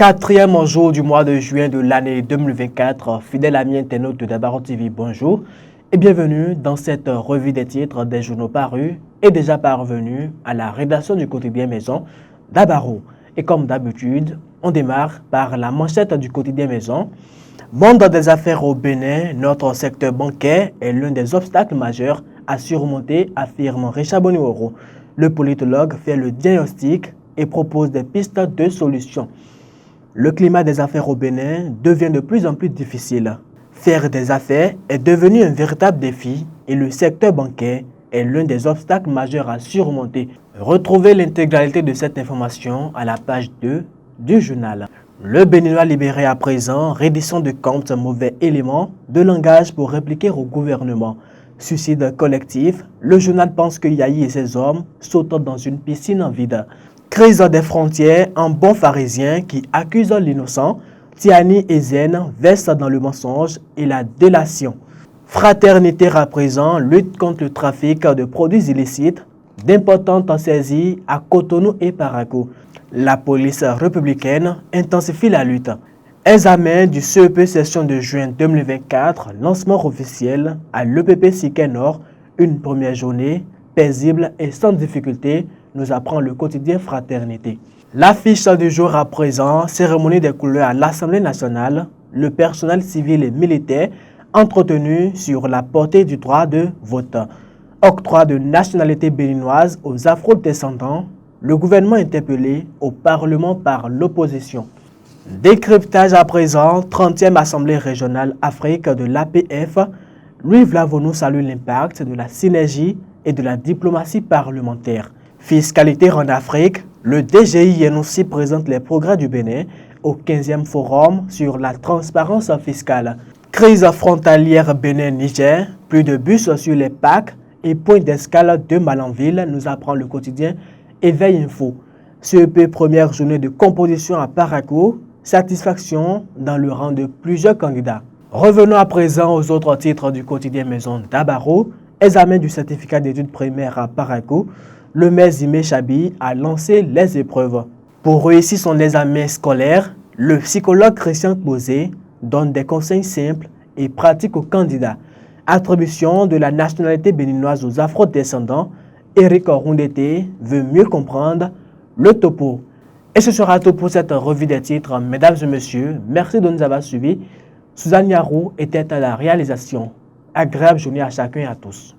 Quatrième jour du mois de juin de l'année 2024, fidèle ami internaute de Dabaro TV, bonjour et bienvenue dans cette revue des titres des journaux parus et déjà parvenus à la rédaction du quotidien Maison Dabaro. Et comme d'habitude, on démarre par la manchette du quotidien Maison. Monde des affaires au Bénin, notre secteur bancaire est l'un des obstacles majeurs à surmonter, affirme Richard Boniworo. Le politologue fait le diagnostic et propose des pistes de solutions. Le climat des affaires au Bénin devient de plus en plus difficile. Faire des affaires est devenu un véritable défi et le secteur bancaire est l'un des obstacles majeurs à surmonter. Retrouvez l'intégralité de cette information à la page 2 du journal. Le Béninois libéré à présent, reddition de comptes, mauvais élément de langage pour répliquer au gouvernement. Suicide collectif, le journal pense que Yahi et ses hommes sautent dans une piscine vide. Crise des frontières, un bon pharisien qui accuse l'innocent. Tiani et Zen versent dans le mensonge et la délation. Fraternité à présent, lutte contre le trafic de produits illicites, d'importantes saisies à Cotonou et Parakou. La police républicaine intensifie la lutte. Examen du CEP session de juin 2024, lancement officiel à l'EPP Siquet Nord, une première journée paisible et sans difficulté, nous apprend le quotidien Fraternité. L'affiche du jour à présent, cérémonie des couleurs à l'Assemblée nationale, le personnel civil et militaire entretenu sur la portée du droit de vote. Octroi de nationalité béninoise aux afro-descendants, le gouvernement interpellé au Parlement par l'opposition. Décryptage à présent, 30e Assemblée régionale Afrique de l'APF. Louis Vlavonou salue l'impact de la synergie et de la diplomatie parlementaire. Fiscalité en Afrique, le DGI aussi présente les progrès du Bénin au 15e forum sur la transparence fiscale. Crise frontalière Bénin-Niger, plus de bus sur les PAC et point d'escale de Malanville, nous apprend le quotidien Éveil Info. CEP première journée de composition à Parakou, satisfaction dans le rang de plusieurs candidats. Revenons à présent aux autres titres du quotidien Maison Dabaro. Examen du certificat d'études primaires à Parakou. Le maire Zimé Chabi a lancé les épreuves. Pour réussir son examen scolaire, le psychologue Christian Posé donne des conseils simples et pratiques aux candidats. Attribution de la nationalité béninoise aux afro-descendants, Eric Roundete veut mieux comprendre le topo. Et ce sera tout pour cette revue des titres. Mesdames et messieurs, merci de nous avoir suivis. Suzanne Yarou était à la réalisation. Agréable journée à chacun et à tous.